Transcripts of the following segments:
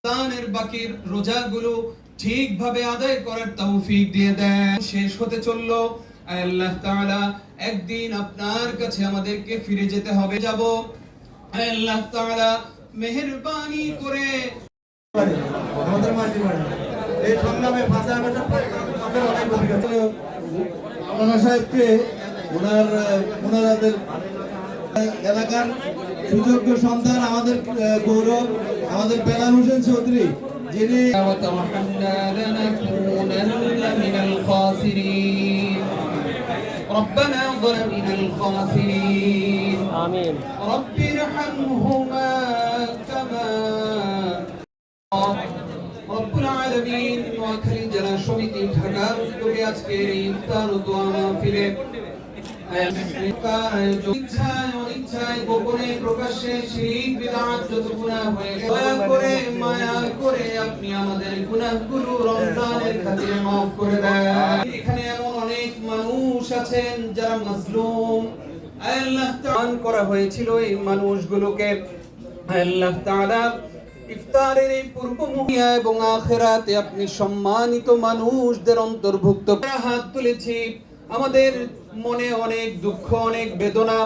রমজানের বাকি রোজাগুলো ঠিকভাবে আদায় করার তৌফিক দিয়ে দেন। শেষ হতে চললো, আল্লাহ তাআলা একদিন আপনার কাছে আমাদেরকে ফিরে যেতে হবে, যাব। আল্লাহ তাআলা মেহেরবানি করে আমাদের মাঝে এই সংগ্রামে আপনাদের অনেক অভিজ্ঞতা। মাওলানা সাহেবকে ওনাদের এলাকার সুযোগ্য সন্তান, আমাদের গৌরব, আমাদের বেলাল হোসেন চৌধুরী, যিনি ربنا ظلمنا الخاسرين آمين رب ارحمهما كما রব্বুল আলামিন নোয়াখালী জেলা সমিতি ঢাকার উদ্যোগে আজকের এই ইফতার ও দোয়া মাহফিলে অনিচ্ছায় গোপনে প্রকাশ্যে শিরক বিদআত যত গুনাহ হয়ে গেছে, দয়া করে মায়া করে আপনি আমাদের গুনাহগুলো রমজানের খাতিরে মাফ করে দেন। এখানে এমন অনেক মানুষ আছেন যারা মাজলুম, আল্লাহ তাআলা করা হয়েছিল এই মানুষগুলোকে আল্লাহ তাআলা ইফতারের এই পূর্ব মুহূর্তে এবং আখিরাতে আপনি সম্মানিত মানুষদের অন্তর্ভুক্ত করে হাত তুলেছি। আমাদের মনে অনেক দুঃখ, অনেক বেদনা।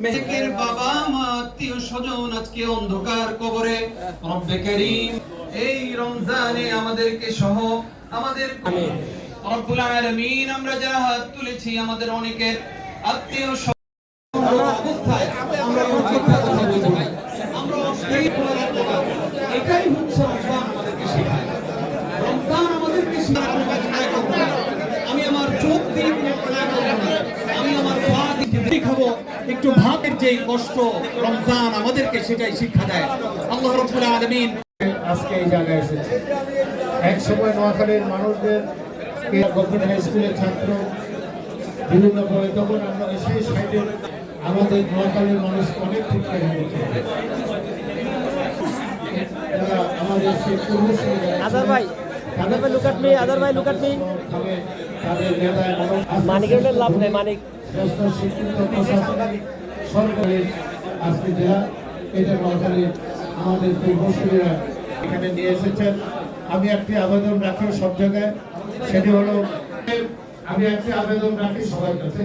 মেহেকের বাবা মা আত্মীয় স্বজন আজকে অন্ধকার কবরে। রব্বে কারীম এই রমজানে আমাদেরকে সহ আমাদের রব্বুল আলামিন আমরা যারা হাত তুলেছি আমাদের অনেকের আত্মীয় অবস্থায় আমরা এটাই হচ্ছে রমজান আমাদেরকে শেখায়। রমজান আমাদেরকে আমি আমার চোখ দিয়ে আমি আমার পা দিয়ে খাবো, একটু ভাতের যে কষ্ট রমজান আমাদেরকে সেটাই শিক্ষা দেয়। আল্লাহ রাব্বুল আলামিন আজকে এই জায়গায় এসেছে। এক সময় নোয়াখালীর মানুষদের গভর্নমেন্ট হাই স্কুলের ছাত্র বিভিন্ন বই, তখন আমরা সেই সাইডে আমাদের নোয়াখালীর মানুষ অনেক ঠিক করে আমাদের সেই আজার ভাই লুক এট মি, আজার ভাই লুক এট মি। তাদের নেতা মানিকের লাভ নেই, মানিক সরকারের আজকে যারা এটা নোয়াখালীর আমাদের পূর্বসূরীরা এখানে নিয়ে এসেছেন। আমি একটি আবেদন রাখি সব জায়গায়, সেটি হলো আমি একটি আবেদন রাখি সবার কাছে।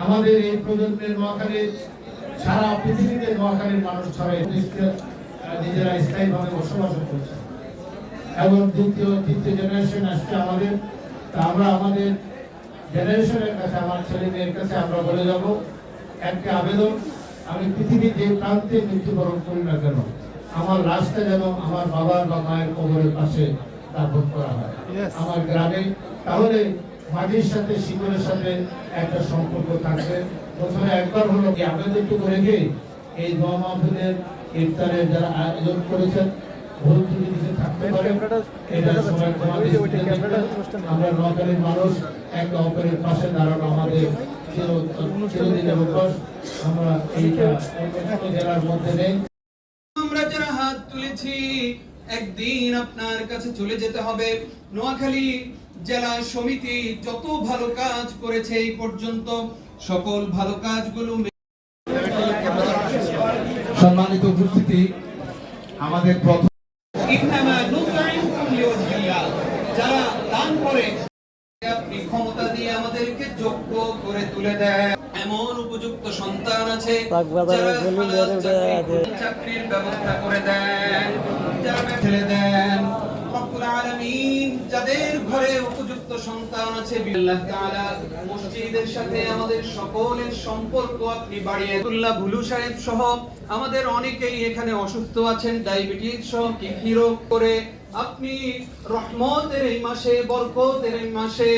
আমাদের এই প্রজন্মের নোয়াখালীর সারা পৃথিবীতে নোয়াখালীর মানুষ ছড়াই নিজেরা স্থায়ীভাবে বসবাস করছে এবং তৃতীয় জেনারেশন আসছে আমাদের। তা আমরা আমাদের জেনারেশনের কাছে, আমার ছেলে মেয়ের কাছে আমরা বলে যাব একটা আবেদন, আমি পৃথিবীর যে প্রান্তে মৃত্যুবরণ করি না কেন আমার লাশটা যেন আমার বাবার বা মায়ের কবরের পাশে দাফন করা হয় আমার গ্রামে। তাহলে মাটির সাথে শিকড়ের সাথে একটা সম্পর্ক থাকবে। প্রথমে একবার হলো কি আবেদনটুকু রেখে এই দোয়া মাহফিলের ইফতারের যারা আয়োজন করেছেন ভুল ত্রুটি কিছু থাকতে পারে, এটা সবাই আমরা নোয়াখালীর মানুষ একে অপরের পাশে দাঁড়ানো আমাদের চিরদিনের অভ্যাস। আমরা এইটা জেলার মধ্যে নেই। আমরা যারা হাত তুলেছি একদিন আপনার কাছে চলে যেতে হবে। নোয়াখালী জেলা সমিতি যত ভালো কাজ করেছে এই পর্যন্ত সকল ভালো কাজগুলো সম্মানিত উপস্থিতি, আমাদের প্রথম যারা দান করে আপনি ক্ষমতা দিয়ে আমাদেরকে যোগ্য করে তুলে দেন। এমন উপযুক্ত সন্তান আছে চাকরির ব্যবস্থা করে দেন, যারা ছেড়ে দেন। রব্বুল আলামিন যাদের ঘরে উপযুক্ত সন্তান আছে আল্লাহ তাআলা মসজিদের সাথে আমাদের সকলের সম্পর্ক আপনি বাড়িয়ে আব্দুল্লাহ ভুলু সাহেব সহ আমাদের অনেকেই এখানে অসুস্থ আছেন, ডায়াবেটিস সহ কিডনি রোগ করে আপনি রহমতের এই মাসে, বরকতের এই মাসে